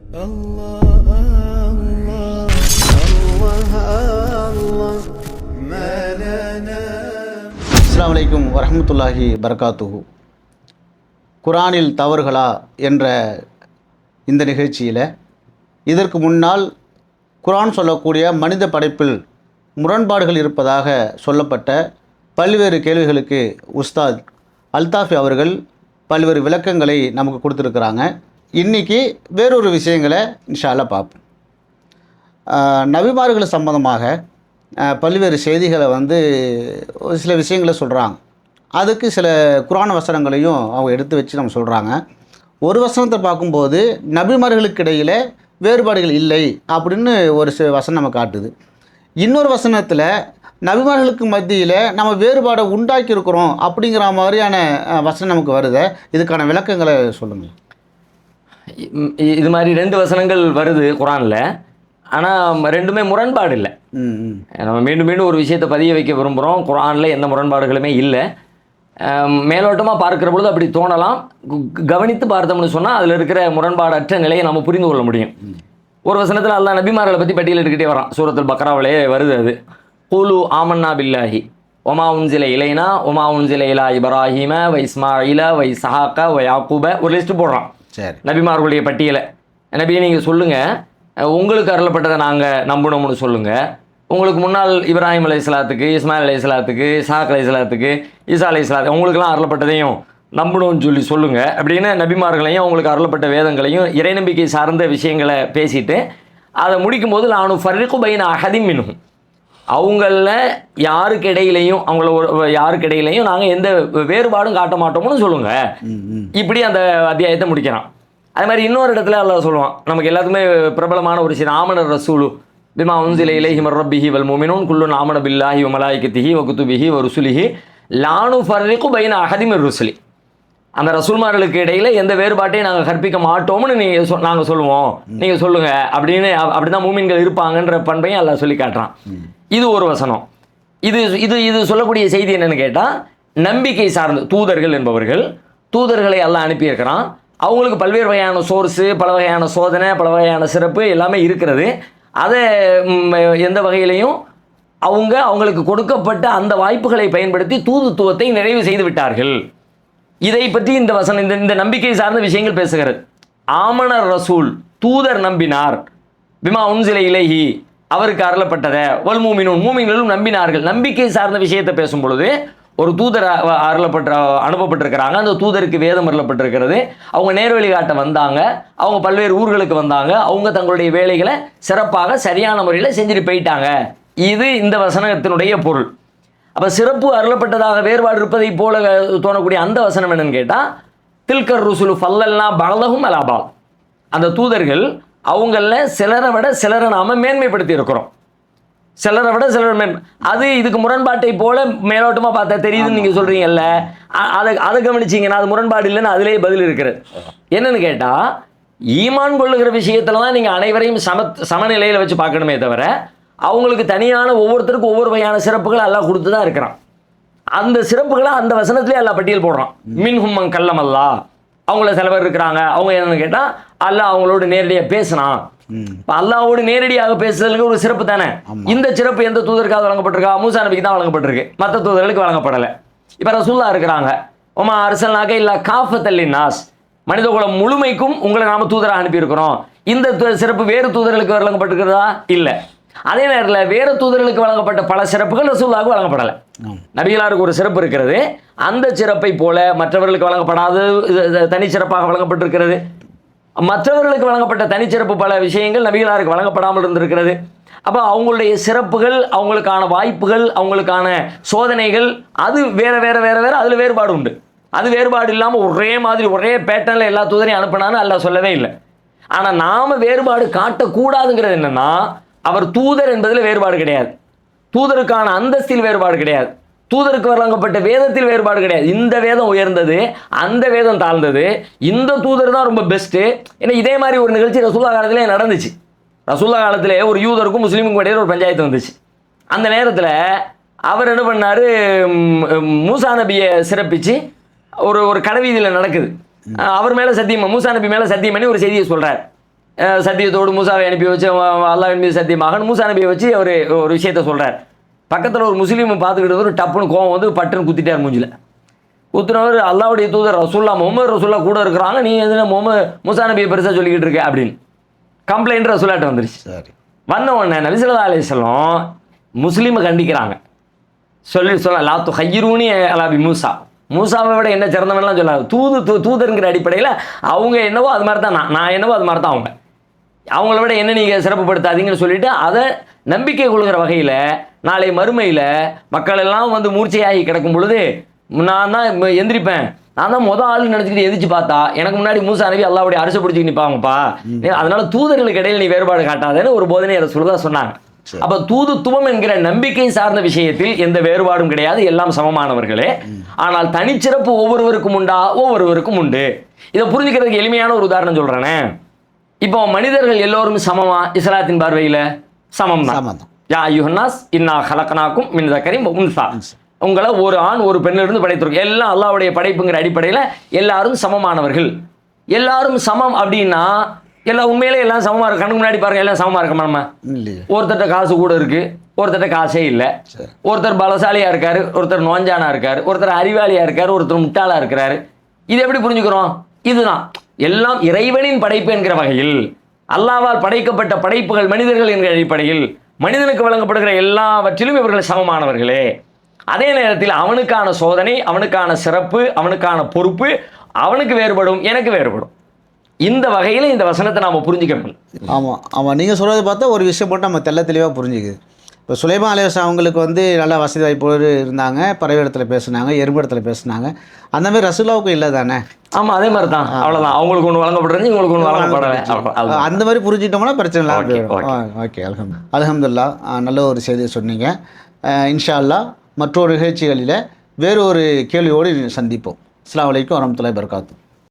அஸ்ஸலாமு அலைக்கும் வரஹ்மத்துல்லாஹி பரகாத்துஹு. குர்ஆனில் தவறுகளா என்ற இந்த நிகழ்ச்சியில் இதற்கு முன்னால் குர்ஆன் சொல்லக்கூடிய மனித படைப்பில் முரண்பாடுகள் இருப்பதாக சொல்லப்பட்ட பல்வேறு கேள்விகளுக்கு உஸ்தாத் அல்தாஃபி அவர்கள் பல்வேறு விளக்கங்களை நமக்கு கொடுத்துருக்குறாங்க. இன்றைக்கி வேறொரு விஷயங்களை இன்ஷா அல்லாஹ் பார்ப்போம். நபிமார்கள் சம்பந்தமாக பல்வேறு செய்திகளை சில விஷயங்களை சொல்கிறாங்க. அதுக்கு சில குர்ஆன் வசனங்களையும் அவங்க எடுத்து வச்சு நம்ம சொல்கிறாங்க. ஒரு வசனத்தை பார்க்கும்போது நபிமார்களுக்கு இடையில் வேறுபாடுகள் இல்லை அப்படின்னு ஒரு வசனம் நம்ம காட்டுது. இன்னொரு வசனத்தில் நபிமார்களுக்கு மத்தியில் நம்ம வேறுபாடை உண்டாக்கியிருக்கிறோம் அப்படிங்கிற மாதிரியான வசனம் நமக்கு வருது. இதுக்கான விளக்கங்களை சொல்லுங்கள். இது மாதிரி 2 வசனங்கள் வருது குர்ஆனில். ஆனால் ரெண்டுமே முரண்பாடு இல்லை. நம்ம மீண்டும் மீண்டும் ஒரு விஷயத்தை பதிய வைக்க விரும்புகிறோம். குர்ஆனில் எந்த முரண்பாடுகளுமே இல்லை. மேலோட்டமாக பார்க்குற பொழுது அப்படி தோணலாம். கவனித்து பார்த்தோம்னு சொன்னால் அதில் இருக்கிற முரண்பாடற்ற நிலையை நம்ம புரிந்து கொள்ள முடியும். ஒரு வசனத்தில் அல்லாஹ் நபிமார்களை பற்றி பட்டியலிட்டுக்கிட்டே வரான். சூரத்துல் பக்ராவிலே வருது அது. குலு ஆமன்னா பில்லாஹி ஒமா உன்சில இலைனா ஒமா உன்சில இலா இப்ராஹிம வை இஸ்மாயில வை இஸ்ஹாக வை யாக்கூப ஒரு லிஸ்ட்டு போடுறான் நபிமார்களுடைய பட்டியலை. நபியை நீங்கள் சொல்லுங்கள், உங்களுக்கு அருளப்பட்டதை நாங்கள் நம்பணும்னு சொல்லுங்கள். உங்களுக்கு முன்னால் இப்ராஹிம் அலைஹிஸ்ஸலாத்துக்கு, இஸ்மாயில் அலைஹிஸ்ஸலாத்துக்கு, இஸ்ஹாக் அலைஹிஸ்ஸலாத்துக்கு, ஈசா அலைஹிஸ்ஸலாத்து உங்களுக்கெல்லாம் அருளப்பட்டதையும் நம்பணும்னு சொல்லுங்கள் அப்படின்னு நபிமார்களையும் அவங்களுக்கு அருளப்பட்ட வேதங்களையும் இறை நம்பிக்கை சார்ந்த விஷயங்களை பேசிட்டு அதை முடிக்கும்போது நானு ஃபர்ரிகு பைன அஹதிம் மின்ஹும் அவங்கள யாருக்கு இடையிலையும் நாங்கள் எந்த வேறுபாடும் காட்ட மாட்டோம்னு சொல்லுங்கள். இப்படி அந்த அத்தியாயத்தை முடிக்கிறான். அது மாதிரி இன்னொரு இடத்துல அல்லாஹ் சொல்லுவான். நமக்கு எல்லாத்துக்குமே பிரபலமான ஒரு விஷயம், ஆமனர் ரசூலு பிமா உன்சில இலைஹி மிர் ரப்பிஹி வல் முஃமினூன் குல்லுன் ஆமன பில்லாஹி வ மலாயிகத்திஹி வ குதுபிஹி வ ருசுலிஹி லா நுஃபர்ரிகு பைன அஹதின் மிர் ருசுலி. அந்த ரசூல்மார்களுக்கு இடையில் எந்த வேறுபாட்டையும் நாங்கள் கற்பிக்க மாட்டோம்னு நாங்கள் சொல்லுவோம், நீங்கள் சொல்லுங்கள் அப்படின்னு. அப்படி தான் மூமின்கள் இருப்பாங்கன்ற பண்பையும் அல்லாஹ் சொல்லி காட்டுறான். இது ஒரு வசனம். இது சொல்லக்கூடிய செய்தி என்னென்னு கேட்டால், நம்பிக்கை சார்ந்த தூதர்கள் என்பவர்கள் தூதர்களை அல்லாஹ் அனுப்பியிருக்கிறான். அவங்களுக்கு பல்வேறு வகையான சோர்ஸு, பல வகையான சோதனை, பல வகையான சிறப்பு எல்லாமே இருக்கிறது. அதை எந்த வகையிலையும் அவங்களுக்கு கொடுக்கப்பட்ட அந்த வாய்ப்புகளை பயன்படுத்தி தூதுத்துவத்தை நிறைவு செய்து விட்டார்கள். இதை பற்றி இந்த வசனம் இந்த நம்பிக்கை சார்ந்த விஷயங்கள் பேசுகிறது. ஆமனர் ரசூல் தூதர் நம்பினார், பிமா உன்சில இலைஹி அவருக்கு அருளப்பட்டதை, வல் மூமினூன் மூமின்களும் நம்பினார்கள். நம்பிக்கை சார்ந்த விஷயத்தை பேசும் பொழுது ஒரு தூதர் அனுப்பப்பட்டிருக்கிறாங்க. அந்த தூதருக்கு வேதம் அருளப்பட்டிருக்கிறது. அவங்க நேர்வழி காட்ட வந்தாங்க. அவங்க பல்வேறு ஊர்களுக்கு வந்தாங்க. அவங்க தங்களுடைய வேலைகளை சிறப்பாக சரியான முறையில் செஞ்சுட்டு போயிட்டாங்க. இது இந்த வசனத்தினுடைய பொருள். அப்போ சிறப்பு அருளப்பட்டதாக வேறுபாடு இருப்பதை போல தோணக்கூடிய அந்த வசனம் என்னன்னு கேட்டால், தில்கர் ருசுலு ஃபல்லல்னா பலகும் அலாபால். அந்த தூதர்கள் அவங்கள சிலரை விட சிலரை நாம மேன்மைப்படுத்தி இருக்கிறோம். சிலரை விட சிலர் அது இதுக்கு முரண்பாட்டை போல மேலோட்டமாக பார்த்தா தெரியுதுன்னு நீங்கள் சொல்கிறீங்கல்ல, அதை கவனிச்சிங்கன்னா அது முரண்பாடு இல்லைன்னு அதிலேயே பதில் இருக்கிறது. என்னன்னு கேட்டால், ஈமான் கொள்ளுகிற விஷயத்தில் தான் நீங்கள் அனைவரையும் சமநிலையில் வச்சு பார்க்கணுமே தவிர, அவங்களுக்கு தனியான ஒவ்வொருத்தருக்கும் ஒவ்வொரு வகையான சிறப்புகளை எல்லாம் கொடுத்து தான் இருக்கிறான். அந்த சிறப்புகளை அந்த வசனத்திலே எல்லாம் பட்டியல் போடுறான். மின்ஹும் கல்லம் அல்லா, அவங்கள சில பேர் இருக்கிறாங்க. அவங்க என்னன்னு கேட்டால், அல்லாஹ் அவங்களோடு நேரடியாக பேசினான். இப்போ அல்லாஹ்வோடு நேரடியாக பேசுறதுக்கு ஒரு சிறப்பு தானே. இந்த சிறப்பு எந்த தூதருக்காக வழங்கப்பட்டிருக்கா? மூசா நபிக்கு தான் வழங்கப்பட்டிருக்கு, மற்ற தூதர்களுக்கு வழங்கப்படலை. இப்போ ரசூலுல்லாஹ் இருக்கிறாங்க. ஒமா அர்சல்னாக இல்லா காஃபத்தல் லின்னாஸ், மனித குலம் முழுமைக்கும் உங்களை நாம தூதராக அனுப்பியிருக்கிறோம். இந்த சிறப்பு வேறு தூதர்களுக்கு வழங்கப்பட்டிருக்கிறதா? இல்லை. அதே நேரத்தில் வேறு தூதர்களுக்கு வழங்கப்பட்ட பல சிறப்புகள் ரசூலுல்லாஹ்வுக்கு வழங்கப்படலை. நபிகளாருக்கு ஒரு சிறப்பு இருக்கிறது. அந்த சிறப்பை போல மற்றவர்களுக்கு வழங்கப்படாது தனிச்சிறப்பாக வழங்கப்பட்டிருக்கிறது. மற்றவர்களுக்கு வழங்கப்பட்ட தனிச்சிறப்பு பல விஷயங்கள் நபிகளாருக்கு வழங்கப்படாமல் இருந்திருக்கிறது. அப்போ அவங்களுடைய சிறப்புகள், அவங்களுக்கான வாய்ப்புகள், அவங்களுக்கான சோதனைகள் அது வேற வேற வேற வேற அதில் வேறுபாடு உண்டு. அது வேறுபாடு இல்லாமல் ஒரே மாதிரி ஒரே பேட்டர்னில் எல்லா தூதரையும் அனுப்பினான்னு அல்லாஹ் சொல்லவே இல்லை. ஆனால் நாம் வேறுபாடு காட்டக்கூடாதுங்கிறது என்னென்னா, அவர் தூதர் என்பதில் வேறுபாடு கிடையாது, தூதருக்கான அந்தஸ்தில் வேறுபாடு கிடையாது, தூதருக்கு வழங்கப்பட்ட வேதத்தில் வேறுபாடு கிடையாது. இந்த வேதம் உயர்ந்தது, அந்த வேதம் தாழ்ந்தது, இந்த தூதர் தான் ரொம்ப பெஸ்ட்டு. ஏன்னா இதே மாதிரி ஒரு நிகழ்ச்சி ரசூலுல்லாஹ் காலத்திலே நடந்துச்சு. ரசூலுல்லாஹ் காலத்திலே ஒரு யூதருக்கும் முஸ்லீமுக்கும் இடையே ஒரு பஞ்சாயத்து வந்துச்சு. அந்த நேரத்தில் அவர் என்ன பண்ணார், மூசா நபியை சிறப்பித்து ஒரு கடைவீதியில் நடக்குது. அவர் மேலே சத்தியம், மூசா நபி மேலே சத்தியம் பண்ணி ஒரு செய்தியை சொல்கிறார். சத்தியத்தோடு மூசாவை அனுப்பி வச்சு அல்லாஹ்வின் மீது சத்தியமாக மூசா நபியை வச்சு அவர் ஒரு விஷயத்த சொல்கிறார். பக்கத்தில் ஒரு முஸ்லீமை பார்த்துக்கிட்டு ஒரு டப்புன்னு கோவம் வந்து பட்டுன்னு குத்திட்டார் மூஞ்சில். குத்துனவர் அல்லாஹ்வுடைய தூதர் ரசூல்லா முகமது ரசூல்லா கூட இருக்கிறாங்க, நீ எதுனா மூசா நபியை பெருசாக சொல்லிக்கிட்டு இருக்க அப்படின்னு கம்ப்ளைண்ட் ரசூலாட்ட வந்துருச்சு. சரி. வந்த உடனே நபி ஸல்லல்லாஹு அலைஹி வஸல்லம் முஸ்லீமை கண்டிக்கிறாங்க. சொல்ல லாத்து ஹைரூனி அலாபி மூசா, மூசாவை விட என்ன சிறந்தவன்லாம் சொல்லாது. தூதருங்கிற அடிப்படையில் அவங்க என்னவோ அது மாதிரி தான் நான் என்னவோ அது மாதிரி தான் அவங்கள விட என்ன நீங்கள் சிறப்புப்படுத்தாதீங்கன்னு சொல்லிட்டு அதை நம்பிக்கை கொள்கிற வகையில் நாளை மறுமையில் மக்கள் எல்லாம் வந்து மூர்ச்சையாகி கிடக்கும் பொழுது நான் தான் எந்திரிப்பேன், நான் தான் ஆள் நினச்சிக்கிட்டு எந்திரிச்சு பார்த்தா எனக்கு முன்னாடி மூசா நபி அல்லாஹ்வுடைய அரசை பிடிச்சிக்கிட்டு நிற்பாங்கப்பா, அதனால தூதர்களுக்கு இடையில் நீ வேறுபாடு காட்டாதேன்னு ஒரு போதனை ரசூலுல்லாஹ் சொன்னாங்க. அப்ப தூதுத்துவம் என்கிற நம்பிக்கை சார்ந்த விஷயத்தில் எந்த வேறுபாடும் கிடையாது, எல்லாம் சமமானவர்களே. ஆனால் தனிச்சிறப்பு ஒவ்வொருவருக்கும் உண்டா? ஒவ்வொருவருக்கும் உண்டு. இதை புரிஞ்சுக்கிறதுக்கு எளிமையான ஒரு உதாரணம் சொல்றேனே. இப்போ மனிதர்கள் எல்லோரும் சமமா? இஸ்லாத்தின் பார்வையில் சமம் தான். யா அய்யுஹன்னாஸ் இன்னா ஹலக்னாக்கும் மின் தக்கரின் வ உன்ஸா, உங்களை ஒரு ஆண் ஒரு பெண்ணிலிருந்து படைத்திருக்கோம். எல்லாம் அல்லாஹ்வுடைய படைப்புங்கிற அடிப்படையில் எல்லாரும் சமமானவர்கள். எல்லாரும் சமம் அப்படின்னா எல்லாம் உண்மையிலே எல்லாம் சமமாக இருக்கு. கண்ணுக்கு முன்னாடி பாருங்க, எல்லாம் சமமாக இருக்கமா? நம்ம ஒருத்தர்கிட்ட காசு கூட இருக்கு, ஒருத்தர்கிட்ட காசே இல்லை. ஒருத்தர் பலசாலியா இருக்காரு, ஒருத்தர் நோஞ்சானா இருக்காரு, ஒருத்தர் அறிவாளியா இருக்காரு, ஒருத்தர் முட்டாளா இருக்கிறாரு. இது எப்படி புரிஞ்சுக்கிறோம்? இதுதான் எல்லாம் இறைவனின் படைப்பு என்கிற வகையில், அல்லாஹ்வால் படைக்கப்பட்ட படைப்புகள் மனிதர்கள் என்கிற அடிப்படையில் மனிதனுக்கு வழங்கப்படுகிற எல்லாவற்றிலும் இவர்கள் சமமானவர்களே. அதே நேரத்தில் அவனுக்கான சோதனை, அவனுக்கான சிறப்பு, அவனுக்கான பொறுப்பு அவனுக்கு வேறுபடும், எனக்கு வேறுபடும். இந்த வகையில் இந்த வசனத்தை நாம் புரிஞ்சுக்கணும். ஆமாம் நீங்கள் சொல்கிறது பார்த்தா ஒரு விஷயம் மட்டும் நம்ம தெளிவாக புரிஞ்சுக்குது. இப்போ சுலைமான் அலைஹிஸ்ஸலாம் அவங்களுக்கு வந்து நல்ல வசதி வாய்ப்போடு இருந்தாங்க, பறவை இடத்துல பேசுனாங்க, எறும்பு இடத்துல பேசுனாங்க. அந்த மாதிரி ரசூலுல்லாவுக்கு இல்லை தானே? ஆமாம், அதே மாதிரி தான். அவ்வளோதான், அவங்களுக்கு ஒன்று வழங்கப்படுறது, இவங்களுக்கு ஒன்று வழங்கப்படலை. அந்த மாதிரி புரிஞ்சிட்டோம்னா பிரச்சனை இல்லை. ஓகே, அல்ஹம்துலில்லாஹ். நல்ல ஒரு செய்தியை சொன்னீங்க. இன்ஷா அல்லாஹ் மற்றொரு நிகழ்ச்சிகளில் வேறு ஒரு கேள்வியோடு சந்திப்போம். அஸ்ஸலாமு அலைக்கும் வரஹ்மத்துல்லாஹி வபரகாத்துஹு.